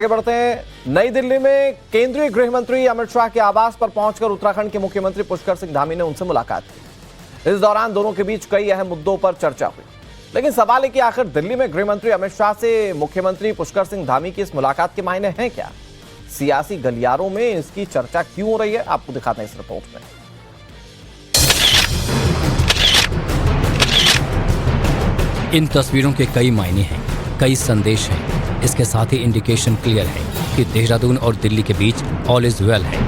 आगे बढ़ते हैं। नई दिल्ली में केंद्रीय गृह मंत्री अमित शाह के आवास पर पहुंचकर उत्तराखंड के मुख्यमंत्री पुष्कर सिंह धामी ने उनसे मुलाकात की। इस दौरान दोनों के बीच कई अहम मुद्दों पर चर्चा हुई, लेकिन सवाल है कि आखिर दिल्ली में गृह मंत्री अमित शाह से मुख्यमंत्री पुष्कर सिंह धामी की इस मुलाकात के मायने हैं क्या? सियासी गलियारों में इसकी चर्चा क्यों हो रही है, आपको दिखाते हैं इस रिपोर्ट में। इन तस्वीरों के कई मायने हैं, कई संदेश हैं। इसके साथ ही इंडिकेशन क्लियर है कि देहरादून और दिल्ली के बीच ऑल इज वेल है।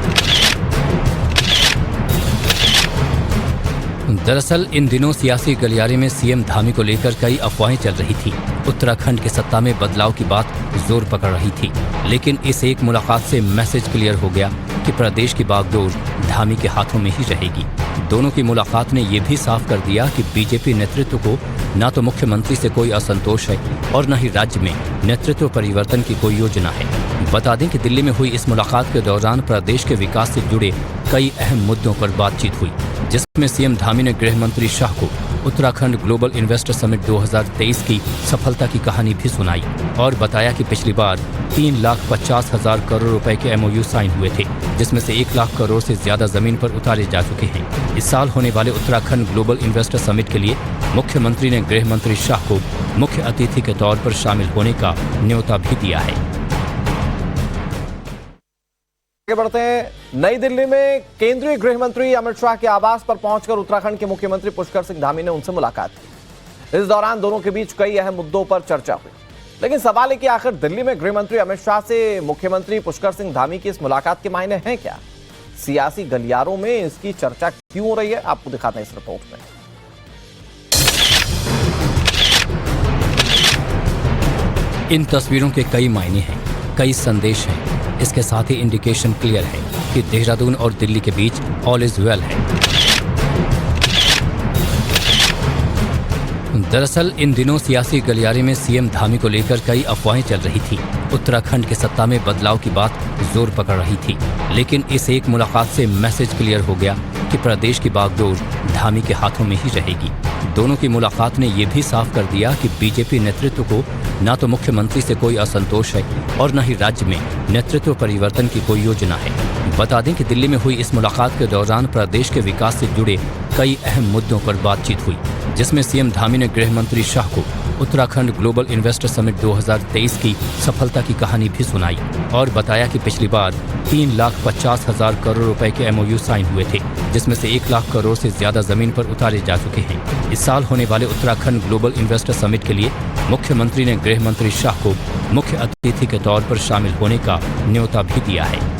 दरअसल इन दिनों सियासी गलियारे में सीएम धामी को लेकर कई अफवाहें चल रही थी। उत्तराखंड की सत्ता में बदलाव की बात जोर पकड़ रही थी, लेकिन इस एक मुलाकात से मैसेज क्लियर हो गया कि प्रदेश की बागडोर धामी के हाथों में ही रहेगी। दोनों की मुलाकात ने यह भी साफ कर दिया कि बीजेपी नेतृत्व को न तो मुख्यमंत्री से कोई असंतोष है और न ही राज्य में नेतृत्व परिवर्तन की कोई योजना है। बता दें कि दिल्ली में हुई इस मुलाकात के दौरान प्रदेश के विकास से जुड़े कई अहम मुद्दों पर बातचीत हुई, जिसमें सीएम धामी ने गृह मंत्री शाह को उत्तराखंड ग्लोबल इन्वेस्टर समिट 2023 की सफलता की कहानी भी सुनाई और बताया कि पिछली बार 3,50,000 करोड़ रुपए के MOU साइन हुए थे, जिसमें से 1 लाख करोड़ से ज्यादा जमीन पर उतारे जा चुके हैं। इस साल होने वाले उत्तराखंड ग्लोबल इन्वेस्टर समिट के लिए मुख्यमंत्री ने गृह मंत्री शाह को मुख्य अतिथि के तौर पर शामिल होने का न्योता भी दिया है। आगे बढ़ते हैं। नई दिल्ली में केंद्रीय गृह मंत्री अमित शाह के आवास पर पहुंचकर उत्तराखंड के मुख्यमंत्री पुष्कर सिंह धामी ने उनसे मुलाकात की। इस दौरान दोनों के बीच कई अहम मुद्दों पर चर्चा हुई, लेकिन सवाल है कि आखिर दिल्ली में गृह मंत्री अमित शाह से मुख्यमंत्री पुष्कर सिंह धामी की इस मुलाकात के मायने हैं क्या? सियासी गलियारों में इसकी चर्चा क्यों हो रही है, आपको दिखाते हैं इस रिपोर्ट में। इन तस्वीरों के कई मायने हैं, कई संदेश हैं। इसके साथ ही इंडिकेशन क्लियर है कि देहरादून और दिल्ली के बीच ऑल इज वेल है। दरअसल इन दिनों सियासी गलियारे में सीएम धामी को लेकर कई अफवाहें चल रही थी। उत्तराखंड की सत्ता में बदलाव की बात जोर पकड़ रही थी, लेकिन इस एक मुलाकात से मैसेज क्लियर हो गया कि प्रदेश की बागडोर धामी के हाथों में ही रहेगी। दोनों की मुलाकात ने यह भी साफ कर दिया कि बीजेपी नेतृत्व को न तो मुख्यमंत्री से कोई असंतोष है और न ही राज्य में नेतृत्व परिवर्तन की कोई योजना है। बता दें कि दिल्ली में हुई इस मुलाकात के दौरान प्रदेश के विकास से जुड़े कई अहम मुद्दों पर बातचीत हुई, जिसमें सीएम धामी ने गृह मंत्री शाह को उत्तराखंड ग्लोबल इन्वेस्टर समिट 2023 की सफलता की कहानी भी सुनाई और बताया कि पिछली बार 3,50,000 करोड़ रुपए के MOU साइन हुए थे, जिसमें से 1 लाख करोड़ से ज्यादा जमीन पर उतारे जा चुके हैं। इस साल होने वाले उत्तराखंड ग्लोबल इन्वेस्टर समिट के लिए मुख्यमंत्री ने गृह मंत्री शाह को मुख्य अतिथि के तौर पर शामिल होने का न्योता भी दिया है।